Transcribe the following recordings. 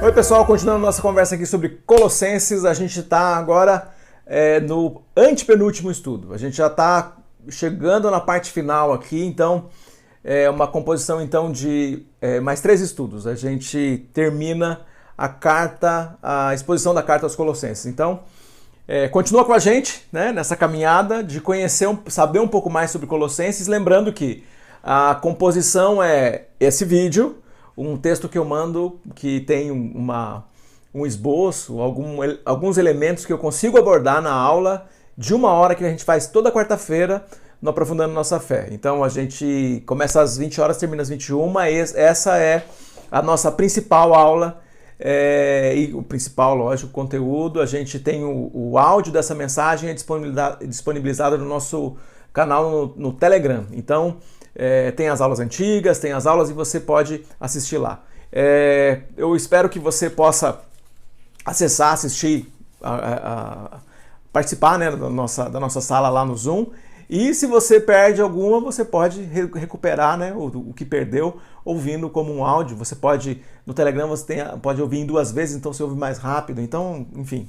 Oi pessoal, continuando nossa conversa aqui sobre Colossenses, a gente está agora no antepenúltimo estudo. A gente já está chegando na parte final aqui, então é uma composição então de mais 3 estudos. A gente termina a exposição da carta aos Colossenses. Então, continua com a gente, né, nessa caminhada de conhecer, saber um pouco mais sobre Colossenses, lembrando que a composição é esse vídeo, um texto que eu mando que tem um esboço, alguns elementos que eu consigo abordar na aula de 1 hora que a gente faz toda quarta-feira no Aprofundando Nossa Fé. Então a gente começa às 20 horas, termina às 21, essa é a nossa principal aula, e o principal, lógico, conteúdo. A gente tem o áudio dessa mensagem disponibilizado no nosso canal no Telegram. Então tem as aulas antigas, tem as aulas e você pode assistir lá. Eu espero que você possa acessar, assistir, participar, né, da nossa sala lá no Zoom. E se você perde alguma, você pode recuperar, né, o que perdeu ouvindo como um áudio. Você pode, no Telegram, pode ouvir em 2 vezes, então você ouve mais rápido. Então, enfim,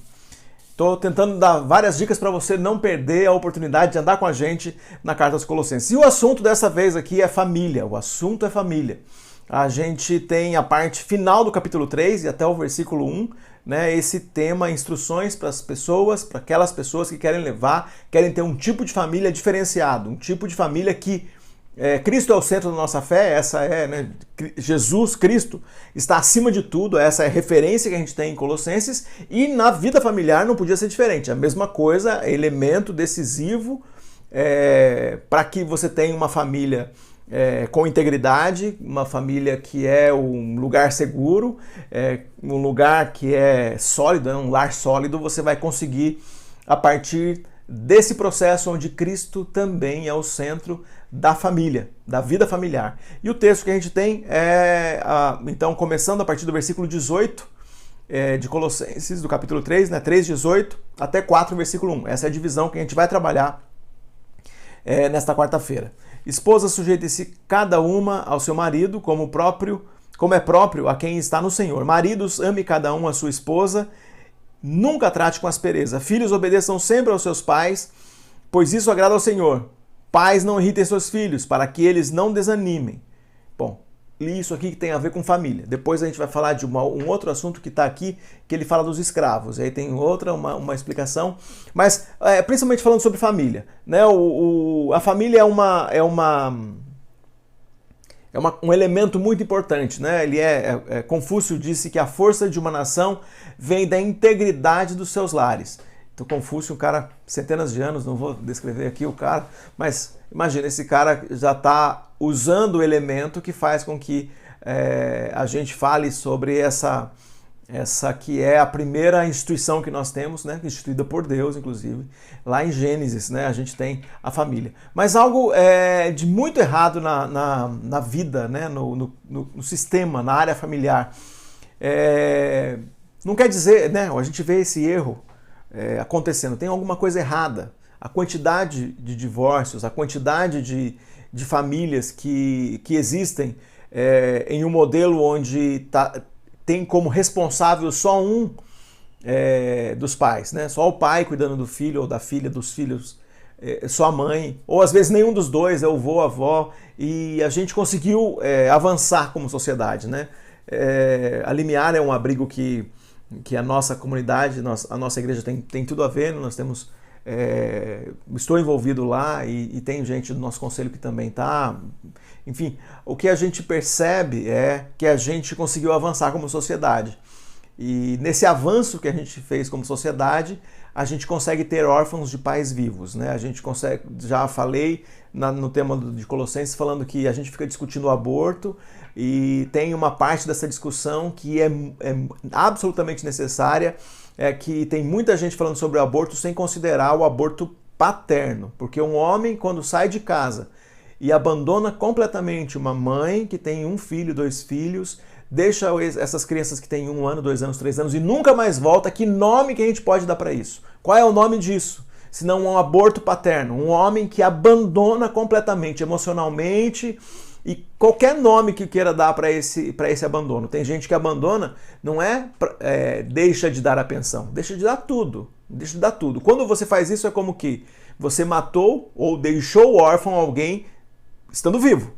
estou tentando dar várias dicas para você não perder a oportunidade de andar com a gente na Carta aos Colossenses. E o assunto dessa vez aqui é família. O assunto é família. A gente tem a parte final do capítulo 3 e até o versículo 1, né, esse tema, instruções para as pessoas, para aquelas pessoas que querem ter um tipo de família diferenciado, um tipo de família que Cristo é o centro da nossa fé, né, Jesus Cristo está acima de tudo, essa é a referência que a gente tem em Colossenses, e na vida familiar não podia ser diferente. A mesma coisa, elemento decisivo para que você tenha uma família com integridade, uma família que é um lugar seguro, um lugar que é sólido, um lar sólido. Você vai conseguir a partir desse processo onde Cristo também é o centro da família, da vida familiar. E o texto que a gente tem então, começando a partir do versículo 18 de Colossenses, do capítulo 3, né, 3:18 até 4, versículo 1. Essa é a divisão que a gente vai trabalhar nesta quarta-feira. Esposa, sujeite-se cada uma ao seu marido, como é próprio a quem está no Senhor. Maridos, ame cada um a sua esposa, nunca trate com aspereza. Filhos, obedeçam sempre aos seus pais, pois isso agrada ao Senhor. Pais, não irritem seus filhos, para que eles não desanimem. Bom, isso aqui tem a ver com família. Depois a gente vai falar de um outro assunto que está aqui, que ele fala dos escravos. Aí tem uma explicação, mas principalmente falando sobre família, né? A família é um elemento muito importante, né? Confúcio disse que a força de uma nação vem da integridade dos seus lares. Então Confúcio, um cara, centenas de anos, não vou descrever aqui o cara, mas imagina, esse cara já está usando o elemento que faz com que a gente fale sobre essa que é a primeira instituição que nós temos, né, instituída por Deus, inclusive, lá em Gênesis, né, a gente tem a família. Mas algo de muito errado na vida, né, no sistema, na área familiar. Não quer dizer, né, a gente vê esse erro acontecendo, tem alguma coisa errada. A quantidade de divórcios, a quantidade de famílias que existem em um modelo onde tem como responsável só um dos pais, né? Só o pai cuidando do filho ou da filha, dos filhos, só a mãe, ou às vezes nenhum dos dois, é o avô, a avó, e a gente conseguiu avançar como sociedade, né? A Limiar é um abrigo que a nossa comunidade, a nossa igreja tem tudo a ver, nós temos... estou envolvido lá e tem gente do nosso conselho que também está. Enfim, o que a gente percebe é que a gente conseguiu avançar como sociedade. E nesse avanço que a gente fez como sociedade, a gente consegue ter órfãos de pais vivos, né? A gente consegue, já falei no tema de Colossenses, falando que a gente fica discutindo o aborto, e tem uma parte dessa discussão que é absolutamente necessária, que tem muita gente falando sobre o aborto sem considerar o aborto paterno, porque um homem, quando sai de casa e abandona completamente uma mãe que tem 1 filho, 2 filhos, deixa essas crianças que têm 1 ano, 2 anos, 3 anos e nunca mais volta, que nome que a gente pode dar para isso? Qual é o nome disso? Senão um aborto paterno, um homem que abandona completamente, emocionalmente, E qualquer nome que queira dar para esse abandono. Tem gente que abandona, não deixa de dar a pensão, deixa de dar tudo. Deixa de dar tudo. Quando você faz isso, é como que você matou ou deixou órfão alguém estando vivo.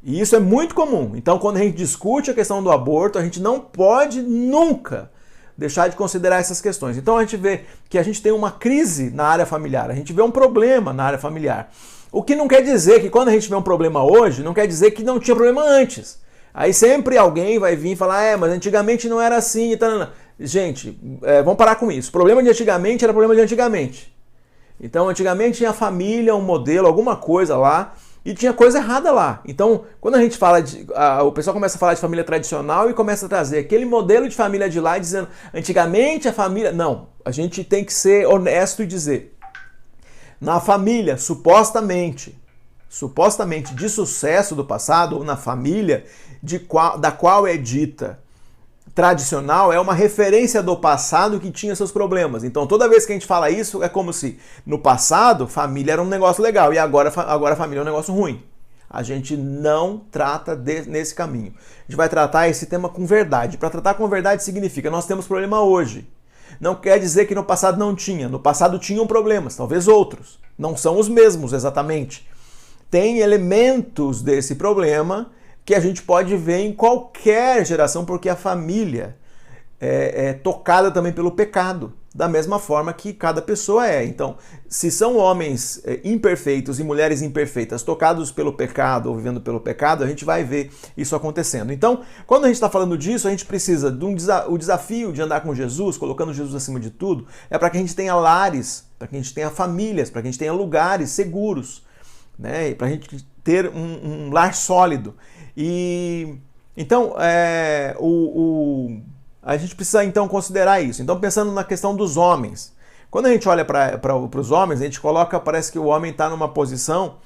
E isso é muito comum. Então, quando a gente discute a questão do aborto, a gente não pode nunca deixar de considerar essas questões. Então, a gente vê que a gente tem uma crise na área familiar, a gente vê um problema na área familiar. O que não quer dizer que quando a gente vê um problema hoje, não quer dizer que não tinha problema antes. Aí sempre alguém vai vir e falar, mas antigamente não era assim e tal. Gente, vamos parar com isso. O problema de antigamente era problema de antigamente. Então, antigamente tinha família, um modelo, alguma coisa lá, e tinha coisa errada lá. Então, quando a gente fala o pessoal começa a falar de família tradicional e começa a trazer aquele modelo de família de lá, dizendo, antigamente a família... Não, a gente tem que ser honesto e dizer, na família, supostamente de sucesso do passado, ou na família da qual é dita tradicional, é uma referência do passado que tinha seus problemas. Então, toda vez que a gente fala isso, é como se no passado família era um negócio legal e agora a família é um negócio ruim. A gente não trata nesse caminho. A gente vai tratar esse tema com verdade. Para tratar com verdade significa nós temos problema hoje. Não quer dizer que no passado não tinha. No passado tinham problemas, talvez outros. Não são os mesmos exatamente. Tem elementos desse problema que a gente pode ver em qualquer geração, porque a família é tocada também pelo pecado, da mesma forma que cada pessoa é. Então, se são homens imperfeitos e mulheres imperfeitas tocados pelo pecado ou vivendo pelo pecado, a gente vai ver isso acontecendo. Então, quando a gente está falando disso, a gente precisa de o desafio de andar com Jesus, colocando Jesus acima de tudo, é para que a gente tenha lares, para que a gente tenha famílias, para que a gente tenha lugares seguros, né? Para a gente ter um lar sólido. E então a gente precisa então considerar isso. Então, pensando na questão dos homens, quando a gente olha para os homens, a gente coloca, parece que o homem está numa posição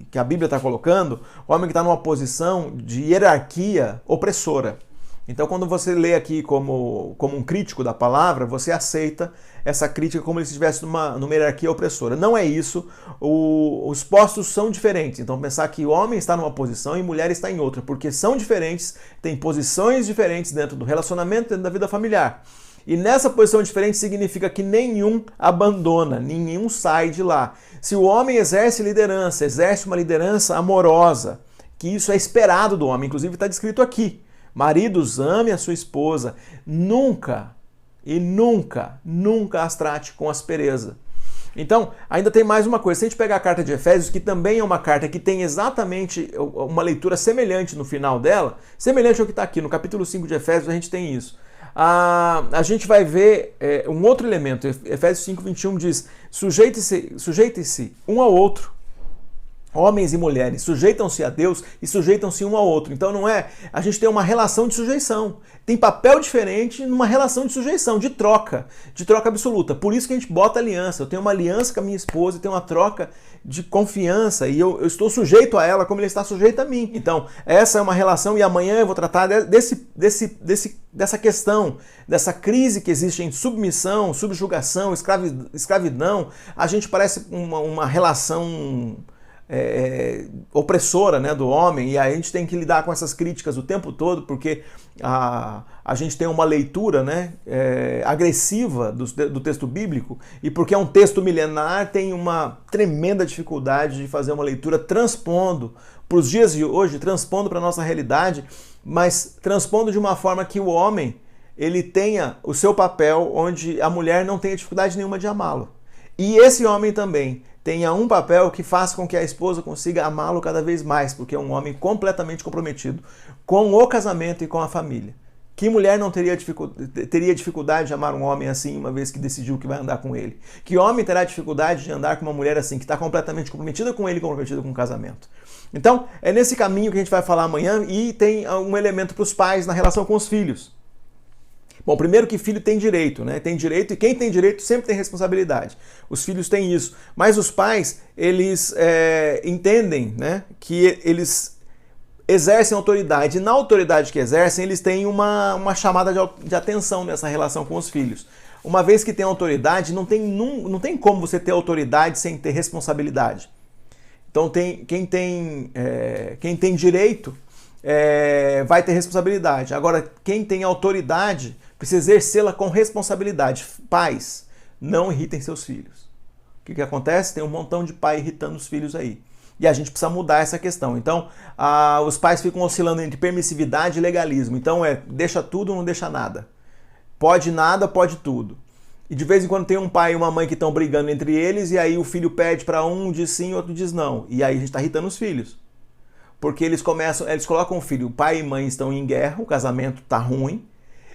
que a Bíblia está colocando, o homem que está numa posição de hierarquia opressora. Então, quando você lê aqui como um crítico da palavra, você aceita essa crítica como se estivesse numa hierarquia opressora. Não é isso. Os postos são diferentes. Então, pensar que o homem está numa posição e mulher está em outra, porque são diferentes, têm posições diferentes dentro do relacionamento, dentro da vida familiar. E nessa posição diferente significa que nenhum abandona, nenhum sai de lá. Se o homem exerce uma liderança amorosa, que isso é esperado do homem, inclusive está descrito aqui. Maridos, ame a sua esposa, nunca as trate com aspereza. Então, ainda tem mais uma coisa. Se a gente pegar a carta de Efésios, que também é uma carta que tem exatamente uma leitura semelhante no final dela, semelhante ao que está aqui, no capítulo 5 de Efésios, a gente tem isso. A gente vai ver um outro elemento. Efésios 5:21 diz, sujeite-se um ao outro. Homens e mulheres sujeitam-se a Deus e sujeitam-se um ao outro. Então a gente tem uma relação de sujeição. Tem papel diferente numa relação de sujeição, de troca absoluta. Por isso que a gente bota aliança. Eu tenho uma aliança com a minha esposa, eu tenho uma troca de confiança e eu estou sujeito a ela como ele está sujeito a mim. Então, essa é uma relação e amanhã eu vou tratar dessa questão, dessa crise que existe em submissão, subjugação, escravidão. A gente parece uma relação opressora, né, do homem, e aí a gente tem que lidar com essas críticas o tempo todo, porque a gente tem uma leitura, né, agressiva do texto bíblico, e porque é um texto milenar, tem uma tremenda dificuldade de fazer uma leitura transpondo para os dias de hoje, transpondo para a nossa realidade, mas transpondo de uma forma que o homem ele tenha o seu papel, onde a mulher não tenha dificuldade nenhuma de amá-lo. E esse homem também tenha um papel que faça com que a esposa consiga amá-lo cada vez mais, porque é um homem completamente comprometido com o casamento e com a família. Que mulher não teria dificuldade de amar um homem assim, uma vez que decidiu que vai andar com ele? Que homem terá dificuldade de andar com uma mulher assim, que está completamente comprometida com ele e comprometida com o casamento? Então, é nesse caminho que a gente vai falar amanhã, e tem um elemento para os pais na relação com os filhos. Bom, primeiro que filho tem direito, né? Tem direito, e quem tem direito sempre tem responsabilidade. Os filhos têm isso. Mas os pais, eles entendem, né, que eles exercem autoridade. E na autoridade que exercem, eles têm uma chamada de atenção nessa relação com os filhos. Uma vez que tem autoridade, não tem como você ter autoridade sem ter responsabilidade. Então quem tem direito vai ter responsabilidade. Agora, quem tem autoridade precisa exercê-la com responsabilidade. Pais, não irritem seus filhos. O que acontece? Tem um montão de pai irritando os filhos aí. E a gente precisa mudar essa questão. Então, os pais ficam oscilando entre permissividade e legalismo. Então, deixa tudo ou não deixa nada. Pode nada, pode tudo. E de vez em quando tem um pai e uma mãe que estão brigando entre eles, e aí o filho pede para um, diz sim, outro diz não. E aí a gente está irritando os filhos. Porque eles colocam o filho, o pai e mãe estão em guerra, o casamento está ruim,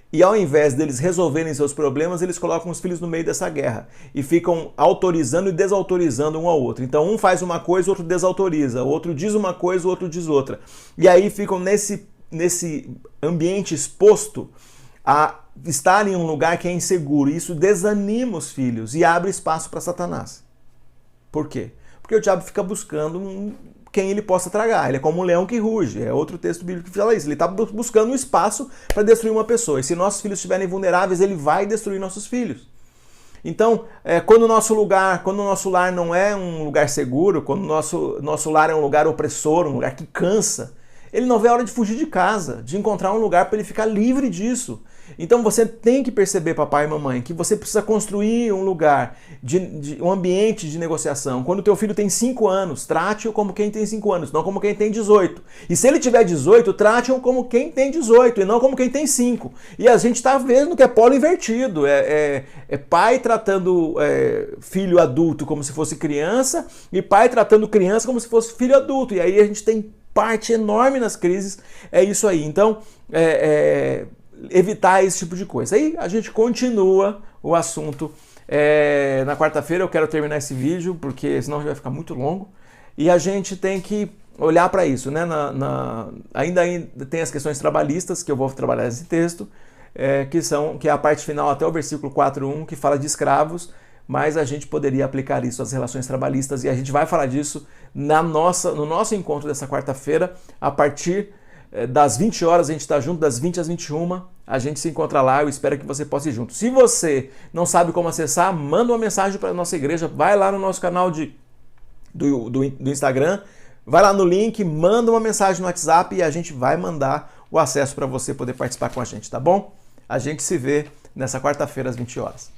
e ao invés deles resolverem seus problemas, eles colocam os filhos no meio dessa guerra e ficam autorizando e desautorizando um ao outro. Então um faz uma coisa, o outro desautoriza, o outro diz uma coisa, o outro diz outra. E aí ficam nesse ambiente exposto a estar em um lugar que é inseguro. E isso desanima os filhos e abre espaço para Satanás. Por quê? Porque o diabo fica buscando quem ele possa tragar. Ele é como um leão que ruge. É outro texto bíblico que fala isso. Ele está buscando um espaço para destruir uma pessoa. E se nossos filhos estiverem vulneráveis, ele vai destruir nossos filhos. Então, quando o nosso lar não é um lugar seguro, quando o nosso lar é um lugar opressor, um lugar que cansa, ele não vê a hora de fugir de casa, de encontrar um lugar para ele ficar livre disso. Então você tem que perceber, papai e mamãe, que você precisa construir um lugar, um ambiente de negociação. Quando o teu filho tem 5 anos, trate-o como quem tem 5 anos, não como quem tem 18. E se ele tiver 18, trate-o como quem tem 18 e não como quem tem 5. E a gente está vendo que é polo invertido. É pai tratando filho adulto como se fosse criança e pai tratando criança como se fosse filho adulto. E aí a gente tem parte enorme nas crises, é isso aí. Então, evitar esse tipo de coisa. Aí a gente continua o assunto na quarta-feira. Eu quero terminar esse vídeo, porque senão vai ficar muito longo. E a gente tem que olhar para isso, né? Ainda tem as questões trabalhistas, que eu vou trabalhar nesse texto, que é a parte final até o versículo 4:1, que fala de escravos, mas a gente poderia aplicar isso às relações trabalhistas, e a gente vai falar disso no nosso encontro dessa quarta-feira, a partir das 20 horas, a gente está junto, das 20 às 21, a gente se encontra lá, eu espero que você possa ir junto. Se você não sabe como acessar, manda uma mensagem para a nossa igreja, vai lá no nosso canal do Instagram, vai lá no link, manda uma mensagem no WhatsApp e a gente vai mandar o acesso para você poder participar com a gente, tá bom? A gente se vê nessa quarta-feira às 20 horas.